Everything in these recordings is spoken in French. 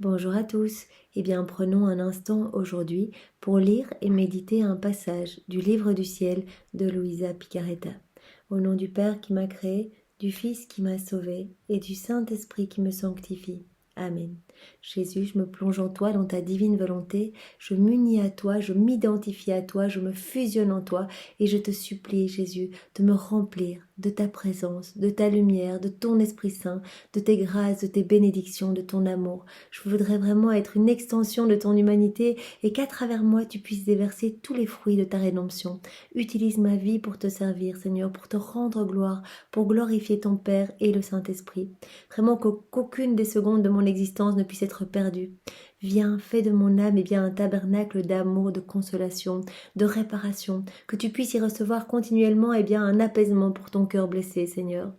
Bonjour à tous. Prenons un instant aujourd'hui pour lire et méditer un passage du Livre du ciel de Luisa Picaretta. Au nom du Père qui m'a créé, du Fils qui m'a sauvé et du Saint-Esprit qui me sanctifie. Amen. Jésus, je me plonge en toi, dans ta divine volonté, je m'unis à toi, je m'identifie à toi, je me fusionne en toi et je te supplie, Jésus, de me remplir de ta présence, de ta lumière, de ton Esprit Saint, de tes grâces, de tes bénédictions, de ton amour. Je voudrais vraiment être une extension de ton humanité et qu'à travers moi, tu puisses déverser tous les fruits de ta rédemption. Utilise ma vie pour te servir, Seigneur, pour te rendre gloire, pour glorifier ton Père et le Saint-Esprit. Vraiment qu'aucune des secondes de mon existence ne puisse être perdue. Viens, fais de mon âme un tabernacle d'amour, de consolation, de réparation, que tu puisses y recevoir continuellement un apaisement pour ton cœur blessé, Seigneur.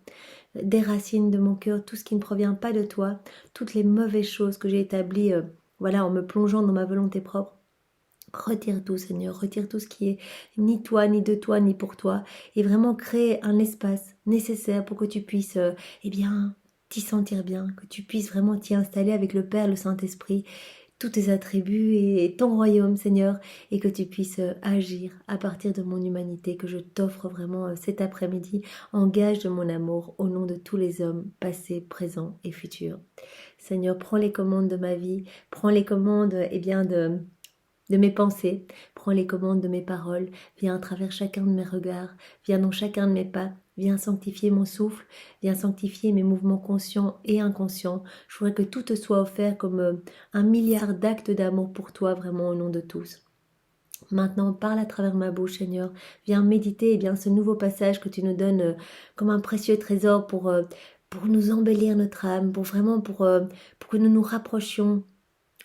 Déracine de mon cœur tout ce qui ne provient pas de toi, toutes les mauvaises choses que j'ai établies, en me plongeant dans ma volonté propre. Retire tout, Seigneur, retire tout ce qui est ni toi, ni de toi, ni pour toi, et vraiment crée un espace nécessaire pour que tu puisses, t'y sentir bien, que tu puisses vraiment t'y installer avec le Père, le Saint-Esprit, tous tes attributs et ton royaume, Seigneur, et que tu puisses agir à partir de mon humanité, que je t'offre vraiment cet après-midi en gage de mon amour au nom de tous les hommes, passés, présents et futurs. Seigneur, prends les commandes de ma vie, prends les commandes de mes pensées, prends les commandes de mes paroles, viens à travers chacun de mes regards, viens dans chacun de mes pas, viens sanctifier mon souffle, viens sanctifier mes mouvements conscients et inconscients. Je voudrais que tout te soit offert comme un milliard d'actes d'amour pour toi, vraiment au nom de tous. Maintenant, parle à travers ma bouche, Seigneur. Viens méditer ce nouveau passage que tu nous donnes comme un précieux trésor pour nous embellir notre âme, pour que nous nous rapprochions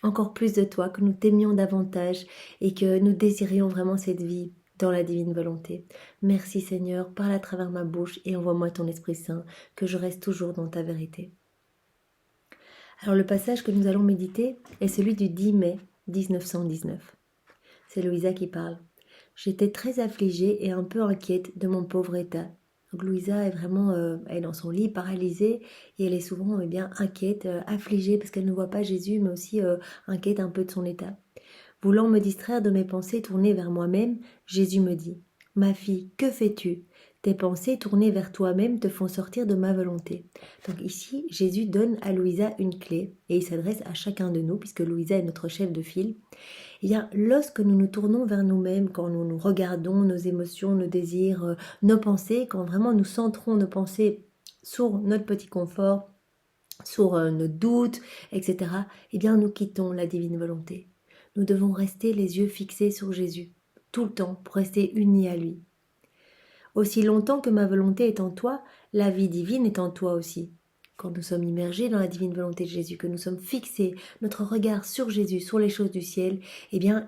encore plus de toi, que nous t'aimions davantage et que nous désirions vraiment cette vie dans la divine volonté. Merci Seigneur, parle à travers ma bouche et envoie-moi ton Esprit Saint, que je reste toujours dans ta vérité. Alors le passage que nous allons méditer est celui du 10 mai 1919. C'est Louisa qui parle. J'étais très affligée et un peu inquiète de mon pauvre état. Donc Louisa est vraiment elle est dans son lit, paralysée, et elle est souvent inquiète, affligée parce qu'elle ne voit pas Jésus, mais aussi inquiète un peu de son état. Voulant me distraire de mes pensées tournées vers moi-même, Jésus me dit « Ma fille, que fais-tu ? Tes pensées tournées vers toi-même te font sortir de ma volonté. » Donc ici, Jésus donne à Louisa une clé, et il s'adresse à chacun de nous, puisque Louisa est notre chef de file. Lorsque nous nous tournons vers nous-mêmes, quand nous regardons nos émotions, nos désirs, nos pensées, quand vraiment nous centrons nos pensées sur notre petit confort, sur nos doutes, etc., nous quittons la divine volonté. Nous devons rester les yeux fixés sur Jésus, tout le temps, pour rester unis à lui. Aussi longtemps que ma volonté est en toi, la vie divine est en toi aussi. Quand nous sommes immergés dans la divine volonté de Jésus, que nous sommes fixés, notre regard sur Jésus, sur les choses du ciel,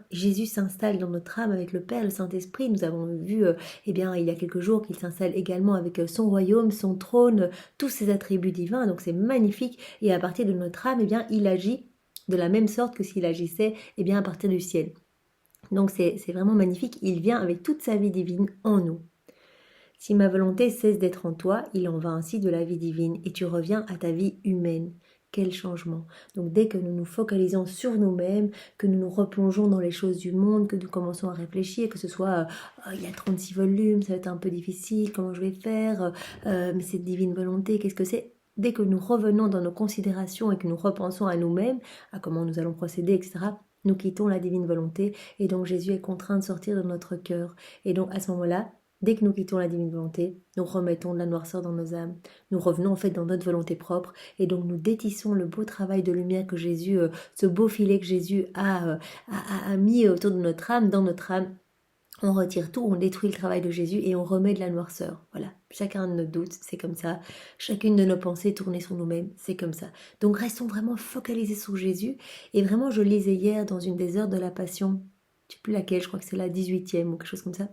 Jésus s'installe dans notre âme avec le Père, le Saint-Esprit. Nous avons vu, il y a quelques jours qu'il s'installe également avec son royaume, son trône, tous ses attributs divins. Donc c'est magnifique. Et à partir de notre âme, il agit de la même sorte que s'il agissait, à partir du ciel. Donc c'est vraiment magnifique. Il vient avec toute sa vie divine en nous. Si ma volonté cesse d'être en toi, il en va ainsi de la vie divine et tu reviens à ta vie humaine. Quel changement! Donc dès que nous nous focalisons sur nous-mêmes, que nous nous replongeons dans les choses du monde, que nous commençons à réfléchir, que ce soit il y a 36 volumes, ça va être un peu difficile, comment je vais faire, mais cette divine volonté, qu'est-ce que c'est? Dès que nous revenons dans nos considérations et que nous repensons à nous-mêmes, à comment nous allons procéder, etc., nous quittons la divine volonté et donc Jésus est contraint de sortir de notre cœur. Et donc à ce moment-là, dès que nous quittons la divine volonté, nous remettons de la noirceur dans nos âmes. Nous revenons en fait dans notre volonté propre et donc nous détissons le beau travail de lumière que Jésus, ce beau filet que Jésus a mis autour de notre âme, dans notre âme. On retire tout, on détruit le travail de Jésus et on remet de la noirceur. Voilà, chacun de nos doutes, c'est comme ça. Chacune de nos pensées tournées sur nous-mêmes, c'est comme ça. Donc restons vraiment focalisés sur Jésus. Et vraiment, je lisais hier dans une des heures de la Passion, je ne sais plus laquelle, je crois que c'est la 18e ou quelque chose comme ça,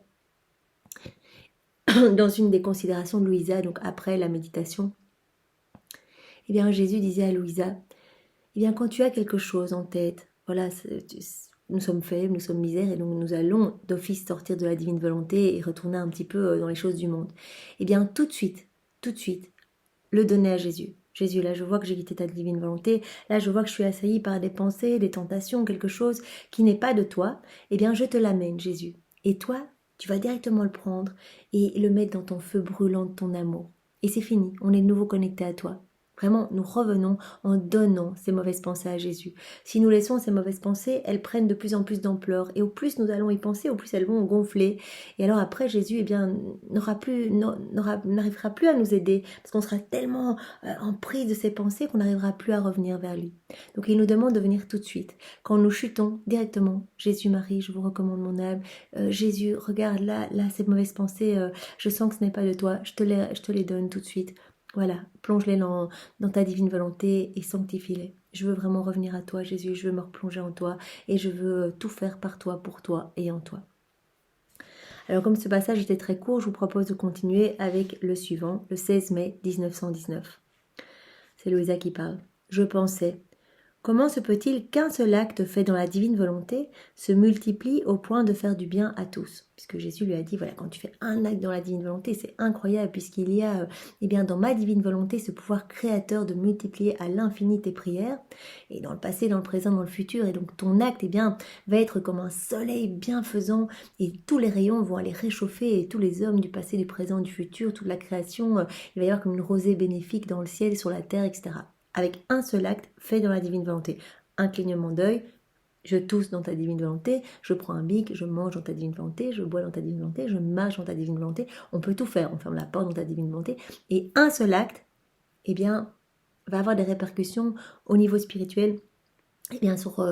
dans une des considérations de Louisa, donc après la méditation, Jésus disait à Louisa, quand tu as quelque chose en tête, voilà, nous sommes faibles, nous sommes misères, et donc nous allons d'office sortir de la divine volonté et retourner un petit peu dans les choses du monde. Tout de suite, le donner à Jésus. Jésus, là je vois que j'ai quitté ta divine volonté, là je vois que je suis assaillie par des pensées, des tentations, quelque chose qui n'est pas de toi, eh bien je te l'amène Jésus. Et toi, tu vas directement le prendre et le mettre dans ton feu brûlant de ton amour. Et c'est fini, on est de nouveau connecté à toi. Vraiment, nous revenons en donnant ces mauvaises pensées à Jésus. Si nous laissons ces mauvaises pensées, elles prennent de plus en plus d'ampleur. Et au plus nous allons y penser, au plus elles vont gonfler. Et alors après, Jésus, eh bien, n'arrivera plus à nous aider. Parce qu'on sera tellement en prise de ces pensées qu'on n'arrivera plus à revenir vers lui. Donc il nous demande de venir tout de suite. Quand nous chutons directement, Jésus, Marie, je vous recommande mon âme. Jésus, regarde là, ces mauvaises pensées, je sens que ce n'est pas de toi. Je te les donne tout de suite. Voilà, plonge-les dans ta divine volonté et sanctifie-les. Je veux vraiment revenir à toi, Jésus, je veux me replonger en toi et je veux tout faire par toi, pour toi et en toi. Alors comme ce passage était très court, je vous propose de continuer avec le suivant, le 16 mai 1919. C'est Louisa qui parle. Je pensais, comment se peut-il qu'un seul acte fait dans la divine volonté se multiplie au point de faire du bien à tous? Puisque Jésus lui a dit, voilà, quand tu fais un acte dans la divine volonté, c'est incroyable, puisqu'il y a, eh bien, dans ma divine volonté, ce pouvoir créateur de multiplier à l'infini tes prières, et dans le passé, dans le présent, dans le futur, et donc ton acte, eh bien, va être comme un soleil bienfaisant, et tous les rayons vont aller réchauffer, et tous les hommes du passé, du présent, du futur, toute la création, il va y avoir comme une rosée bénéfique dans le ciel, sur la terre, etc. Avec un seul acte fait dans la divine volonté. Un clignement d'œil, je tousse dans ta divine volonté, je prends un bic, je mange dans ta divine volonté, je bois dans ta divine volonté, je marche dans ta divine volonté. On peut tout faire, on ferme la porte dans ta divine volonté. Et un seul acte, eh bien, va avoir des répercussions au niveau spirituel, eh bien, sur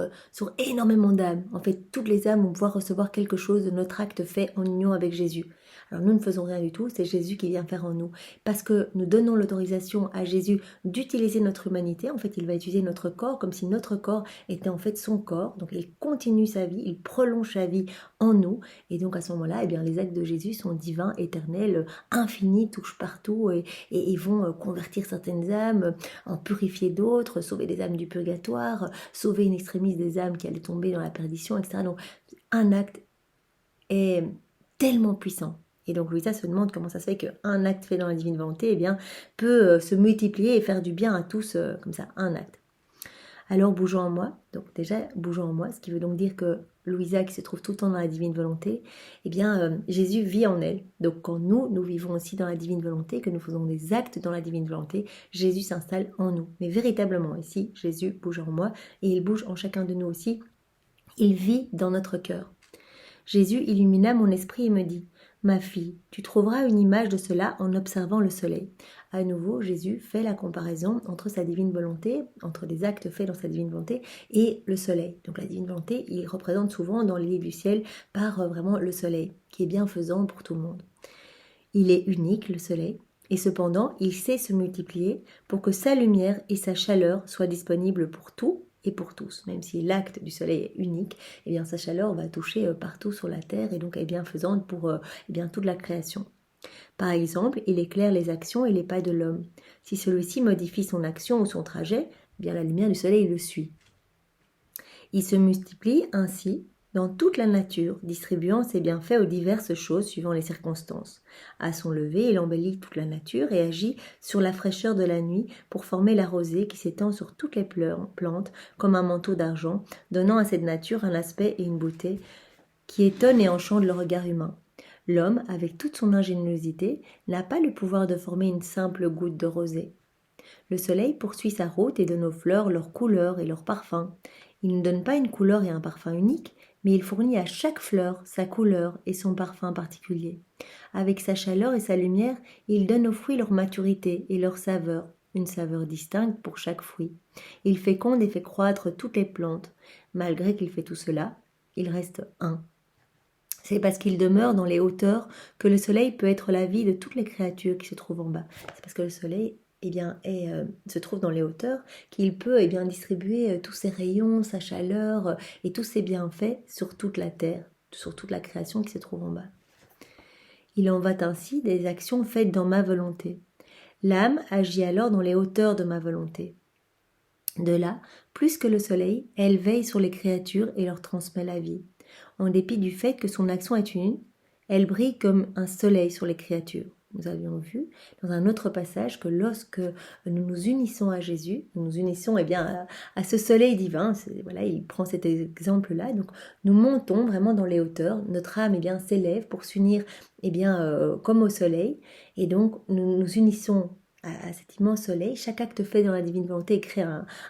énormément d'âmes. En fait, toutes les âmes vont pouvoir recevoir quelque chose de notre acte fait en union avec Jésus. Alors nous ne faisons rien du tout, c'est Jésus qui vient faire en nous. Parce que nous donnons l'autorisation à Jésus d'utiliser notre humanité. En fait, il va utiliser notre corps comme si notre corps était en fait son corps. Donc il continue sa vie, il prolonge sa vie en nous. Et donc à ce moment-là, eh bien, les actes de Jésus sont divins, éternels, infinis, touchent partout et vont convertir certaines âmes, en purifier d'autres, sauver des âmes du purgatoire, sauver une extrémiste des âmes qui allaient tomber dans la perdition, etc. Donc un acte est tellement puissant. Et donc Louisa se demande comment ça se fait qu'un acte fait dans la divine volonté, eh bien, peut se multiplier et faire du bien à tous, comme ça, un acte. Alors bougeons en moi, donc déjà bougeons en moi, ce qui veut donc dire que Louisa qui se trouve tout le temps dans la divine volonté, eh bien Jésus vit en elle. Donc quand nous vivons aussi dans la divine volonté, que nous faisons des actes dans la divine volonté, Jésus s'installe en nous. Mais véritablement ici, Jésus bouge en moi et il bouge en chacun de nous aussi. Il vit dans notre cœur. Jésus illumina mon esprit et me dit, ma fille, tu trouveras une image de cela en observant le soleil. À nouveau, Jésus fait la comparaison entre sa divine volonté, entre les actes faits dans sa divine volonté et le soleil. Donc la divine volonté, il représente souvent dans les livres du ciel par vraiment le soleil, qui est bienfaisant pour tout le monde. Il est unique, le soleil, et cependant, il sait se multiplier pour que sa lumière et sa chaleur soient disponibles pour tout et pour tous. Même si l'acte du soleil est unique, eh bien sa chaleur va toucher partout sur la terre et donc est bienfaisante pour toute la création. Par exemple, il éclaire les actions et les pas de l'homme. Si celui-ci modifie son action ou son trajet, eh bien la lumière du soleil le suit. Il se multiplie ainsi dans toute la nature, distribuant ses bienfaits aux diverses choses suivant les circonstances. À son lever, il embellit toute la nature et agit sur la fraîcheur de la nuit pour former la rosée qui s'étend sur toutes les plantes comme un manteau d'argent, donnant à cette nature un aspect et une beauté qui étonnent et enchantent le regard humain. L'homme, avec toute son ingéniosité, n'a pas le pouvoir de former une simple goutte de rosée. Le soleil poursuit sa route et donne aux fleurs leur couleur et leur parfum. Il ne donne pas une couleur et un parfum unique, mais il fournit à chaque fleur sa couleur et son parfum particulier. Avec sa chaleur et sa lumière, il donne aux fruits leur maturité et leur saveur, une saveur distincte pour chaque fruit. Il féconde et fait croître toutes les plantes. Malgré qu'il fait tout cela, il reste un. C'est parce qu'il demeure dans les hauteurs que le soleil peut être la vie de toutes les créatures qui se trouvent en bas. C'est parce que le soleil se trouve dans les hauteurs, qu'il peut distribuer tous ses rayons, sa chaleur et tous ses bienfaits sur toute la terre, sur toute la création qui se trouve en bas. Il en va ainsi des actions faites dans ma volonté. L'âme agit alors dans les hauteurs de ma volonté. De là, plus que le soleil, elle veille sur les créatures et leur transmet la vie. En dépit du fait que son action est une, elle brille comme un soleil sur les créatures. nous avions vu dans un autre passage que lorsque nous nous unissons à Jésus, nous nous unissons à ce soleil divin, voilà, il prend cet exemple-là, donc nous montons vraiment dans les hauteurs, notre âme s'élève pour s'unir comme au soleil, et donc nous nous unissons à cet immense soleil. Chaque acte fait dans la divine volonté crée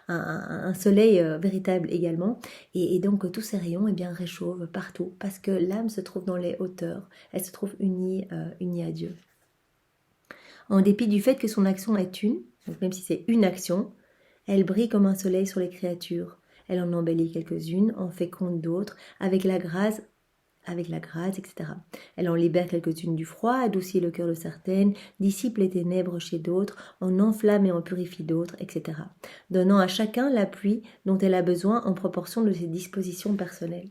un soleil véritable également, et donc tous ces rayons réchauffent partout, parce que l'âme se trouve dans les hauteurs, elle se trouve unie à Dieu. En dépit du fait que son action est une, donc même si c'est une action, elle brille comme un soleil sur les créatures. Elle en embellit quelques-unes, en féconde d'autres, avec la grâce, etc. Elle en libère quelques-unes du froid, adoucit le cœur de certaines, dissipe les ténèbres chez d'autres, en enflamme et en purifie d'autres, etc. Donnant à chacun l'appui dont elle a besoin en proportion de ses dispositions personnelles.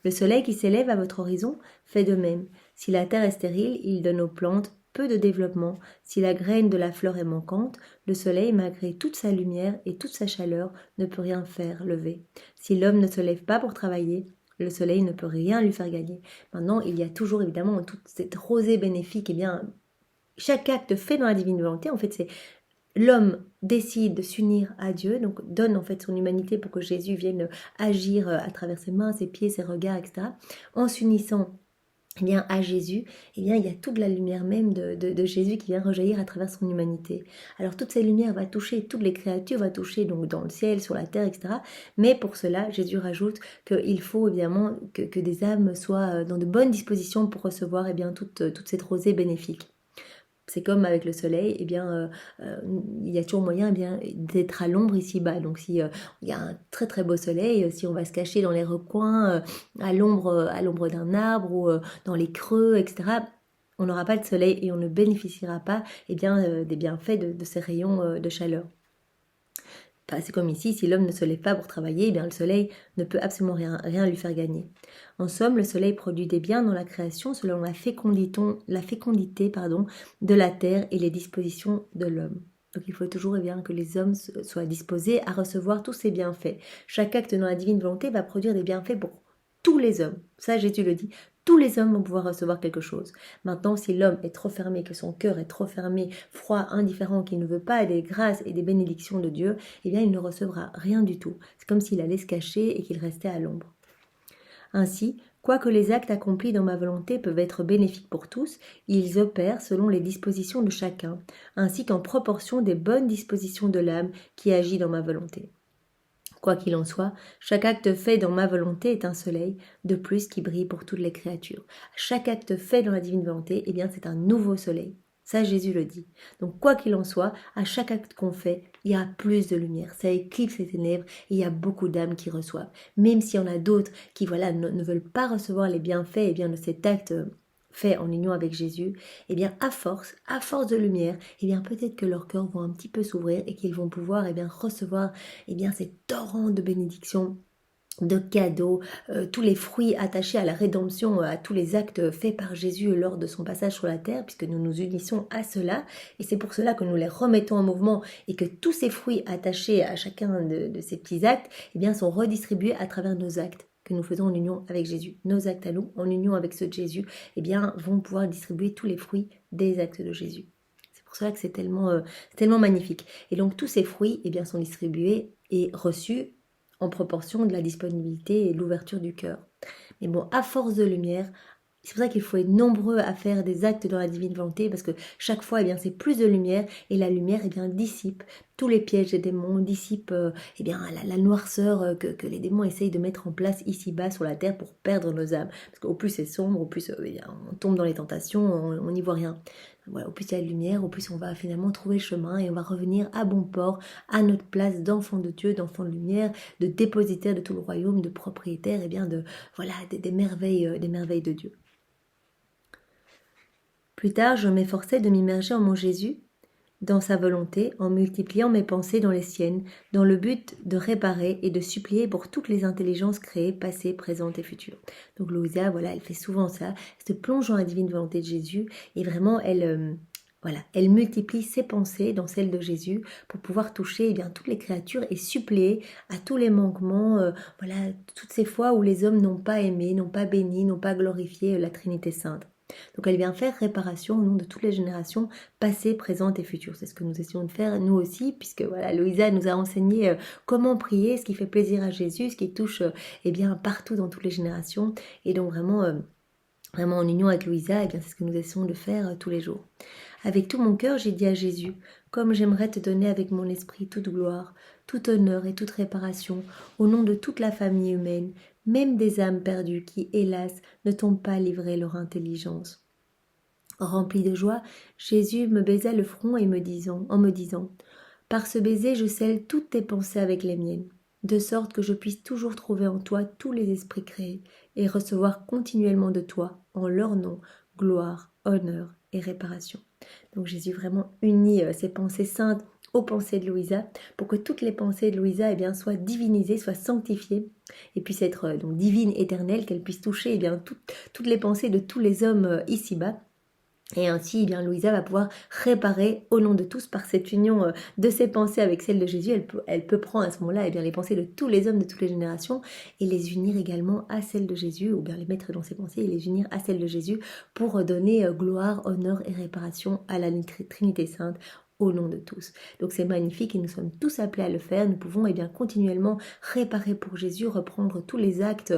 Le soleil qui s'élève à votre horizon fait de même. Si la terre est stérile, il donne aux plantes peu de développement. Si la graine de la fleur est manquante, le soleil, malgré toute sa lumière et toute sa chaleur, ne peut rien faire lever. Si l'homme ne se lève pas pour travailler, le soleil ne peut rien lui faire gagner. Maintenant, il y a toujours évidemment toute cette rosée bénéfique. Chaque acte fait dans la divine volonté, en fait, c'est l'homme décide de s'unir à Dieu, donc donne en fait son humanité pour que Jésus vienne agir à travers ses mains, ses pieds, ses regards, etc. En s'unissant à Jésus, il y a toute la lumière même de Jésus qui vient rejaillir à travers son humanité. Alors toute cette lumière va toucher toutes les créatures, va toucher donc dans le ciel, sur la terre, etc. Mais pour cela, Jésus rajoute qu'il faut évidemment que des âmes soient dans de bonnes dispositions pour recevoir toute cette rosée bénéfique. C'est comme avec le soleil, il y a toujours moyen d'être à l'ombre ici-bas. Donc si il y a un très très beau soleil, si on va se cacher dans les recoins, à l'ombre d'un arbre ou dans les creux, etc., on n'aura pas de soleil et on ne bénéficiera pas des bienfaits de ces rayons de chaleur. C'est comme ici, si l'homme ne se lève pas pour travailler, le soleil ne peut absolument rien lui faire gagner. En somme, le soleil produit des biens dans la création selon la fécondité de la terre et les dispositions de l'homme. Donc il faut toujours que les hommes soient disposés à recevoir tous ces bienfaits. Chaque acte dans la divine volonté va produire des bienfaits pour tous les hommes. Ça, Jésus le dit. Tous les hommes vont pouvoir recevoir quelque chose. Maintenant, si l'homme est trop fermé, que son cœur est trop fermé, froid, indifférent, qu'il ne veut pas des grâces et des bénédictions de Dieu, il ne recevra rien du tout. C'est comme s'il allait se cacher et qu'il restait à l'ombre. Ainsi, quoique les actes accomplis dans ma volonté peuvent être bénéfiques pour tous, ils opèrent selon les dispositions de chacun, ainsi qu'en proportion des bonnes dispositions de l'âme qui agit dans ma volonté. Quoi qu'il en soit, chaque acte fait dans ma volonté est un soleil de plus qui brille pour toutes les créatures. Chaque acte fait dans la divine volonté, c'est un nouveau soleil. Ça, Jésus le dit. Donc, quoi qu'il en soit, à chaque acte qu'on fait, il y a plus de lumière. Ça éclipse les ténèbres et il y a beaucoup d'âmes qui reçoivent. Même s'il y en a d'autres qui ne veulent pas recevoir les bienfaits de cet acte fait en union avec Jésus, à force de lumière, peut-être que leurs cœurs vont un petit peu s'ouvrir et qu'ils vont pouvoir recevoir ces torrents de bénédictions, de cadeaux, tous les fruits attachés à la rédemption, à tous les actes faits par Jésus lors de son passage sur la terre, puisque nous nous unissons à cela, et c'est pour cela que nous les remettons en mouvement, et que tous ces fruits attachés à chacun de ces petits actes, sont redistribués à travers nos actes que nous faisons en union avec Jésus. Nos actes à nous, en union avec ceux de Jésus, vont pouvoir distribuer tous les fruits des actes de Jésus. C'est pour cela que c'est tellement magnifique. Et donc tous ces fruits sont distribués et reçus en proportion de la disponibilité et de l'ouverture du cœur. Mais bon, à force de lumière, c'est pour ça qu'il faut être nombreux à faire des actes dans la divine volonté, parce que chaque fois, c'est plus de lumière, et la lumière, dissipe tous les pièges des démons, dissipe la noirceur que les démons essayent de mettre en place ici-bas sur la terre pour perdre nos âmes. Parce qu'au plus c'est sombre, au plus on tombe dans les tentations, on n'y voit rien. Voilà, au plus il y a de lumière, au plus on va finalement trouver le chemin et on va revenir à bon port, à notre place d'enfant de Dieu, d'enfant de lumière, de dépositaire de tout le royaume, de propriétaire des merveilles de Dieu. Plus tard, je m'efforçais de m'immerger en mon Jésus, dans sa volonté, en multipliant mes pensées dans les siennes, dans le but de réparer et de supplier pour toutes les intelligences créées, passées, présentes et futures. Donc Louisa, elle fait souvent ça, elle se plonge dans la divine volonté de Jésus, et vraiment, elle multiplie ses pensées dans celles de Jésus pour pouvoir toucher toutes les créatures et suppléer à tous les manquements, toutes ces fois où les hommes n'ont pas aimé, n'ont pas béni, n'ont pas glorifié la Trinité Sainte. Donc elle vient faire réparation au nom de toutes les générations passées, présentes et futures. C'est ce que nous essayons de faire nous aussi, puisque voilà, Louisa nous a enseigné comment prier, ce qui fait plaisir à Jésus, ce qui touche eh bien partout dans toutes les générations. Et donc vraiment en union avec Louisa, eh bien c'est ce que nous essayons de faire tous les jours. Avec tout mon cœur, j'ai dit à Jésus, comme j'aimerais te donner avec mon esprit toute gloire, tout honneur et toute réparation, au nom de toute la famille humaine, même des âmes perdues qui, hélas, ne t'ont pas livré leur intelligence. Rempli de joie, Jésus me baisa le front en me disant, par ce baiser, je scelle toutes tes pensées avec les miennes, de sorte que je puisse toujours trouver en toi tous les esprits créés et recevoir continuellement de toi, en leur nom, gloire, honneur et réparation. Donc Jésus vraiment unit ses pensées saintes aux pensées de Louisa pour que toutes les pensées de Louisa soient divinisées, soient sanctifiées et puissent être donc divines, éternelles, qu'elles puissent toucher toutes les pensées de tous les hommes ici-bas. Et ainsi, Louisa va pouvoir réparer au nom de tous par cette union de ses pensées avec celles de Jésus. Elle peut prendre à ce moment-là les pensées de tous les hommes de toutes les générations et les unir également à celles de Jésus, ou bien les mettre dans ses pensées et les unir à celles de Jésus pour donner gloire, honneur et réparation à la Trinité Sainte au nom de tous. Donc c'est magnifique et nous sommes tous appelés à le faire. Nous pouvons continuellement réparer pour Jésus, reprendre tous les actes,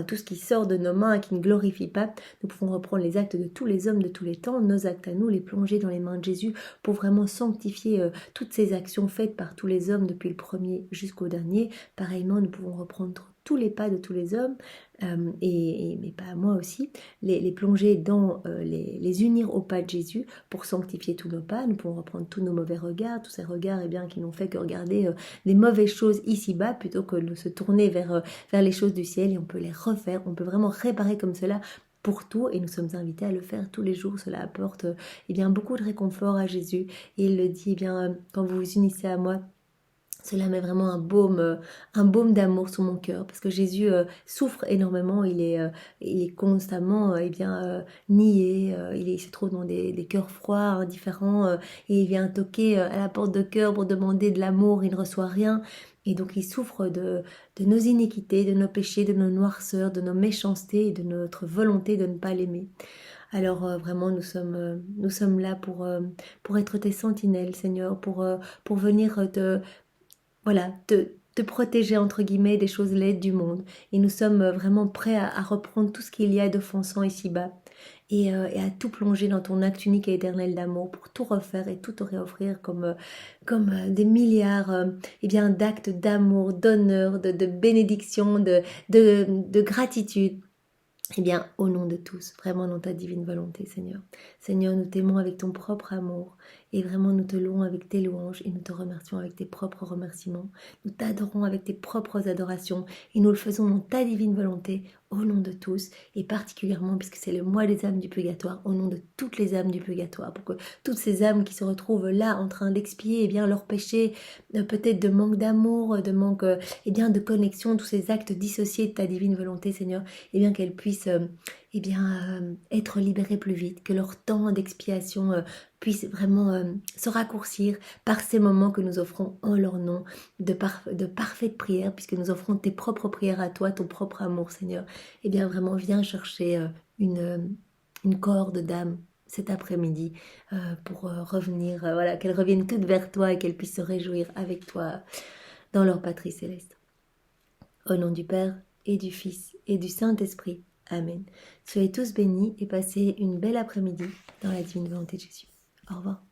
tout ce qui sort de nos mains et qui ne glorifie pas. Nous pouvons reprendre les actes de tous les hommes de tous les temps, nos actes à nous, les plonger dans les mains de Jésus pour vraiment sanctifier toutes ces actions faites par tous les hommes depuis le premier jusqu'au dernier. Pareillement, nous pouvons reprendre tous les pas de tous les hommes, mais pas à moi aussi, les plonger dans, les unir au pas de Jésus pour sanctifier tous nos pas. Nous pouvons reprendre tous nos mauvais regards, tous ces regards qui n'ont fait que regarder des mauvaises choses ici-bas plutôt que de se tourner vers les choses du ciel, et on peut les refaire, on peut vraiment réparer comme cela pour tout, et nous sommes invités à le faire tous les jours. Cela apporte beaucoup de réconfort à Jésus, et il le dit, quand vous vous unissez à moi, cela met vraiment un baume d'amour sur mon cœur, parce que Jésus souffre énormément, il est constamment nié, il se trouve dans des cœurs froids, indifférents, et il vient toquer à la porte de cœur pour demander de l'amour, il ne reçoit rien, et donc il souffre de nos iniquités, de nos péchés, de nos noirceurs, de nos méchancetés et de notre volonté de ne pas l'aimer. Alors vraiment nous sommes là pour être tes sentinelles, Seigneur, pour venir te protéger entre guillemets des choses laides du monde. Et nous sommes vraiment prêts à reprendre tout ce qu'il y a d'offensant ici-bas et à tout plonger dans ton acte unique et éternel d'amour pour tout refaire et tout te réoffrir comme des milliards d'actes d'amour, d'honneur, de bénédiction, de gratitude. Au nom de tous, vraiment dans ta divine volonté, Seigneur. Seigneur, nous t'aimons avec ton propre amour et vraiment nous te louons avec tes louanges et nous te remercions avec tes propres remerciements. Nous t'adorons avec tes propres adorations et nous le faisons dans ta divine volonté au nom de tous et particulièrement puisque c'est le mois des âmes du purgatoire, au nom de toutes les âmes du purgatoire, pour que toutes ces âmes qui se retrouvent là en train d'expier leurs péchés, peut-être de manque d'amour, de manque de connexion, tous ces actes dissociés de ta divine volonté, Seigneur, qu'elles puissent être libérées plus vite, que leur temps d'expiation puisse vraiment se raccourcir par ces moments que nous offrons en leur nom de parfaite prière, puisque nous offrons tes propres prières à toi, ton propre amour, Seigneur. Vraiment viens chercher une corde d'âme cet après-midi pour revenir, qu'elles reviennent toutes vers toi et qu'elles puissent se réjouir avec toi dans leur patrie céleste. Au nom du Père et du Fils et du Saint-Esprit. Amen. Soyez tous bénis et passez une belle après-midi dans la divine volonté de Jésus. Au revoir.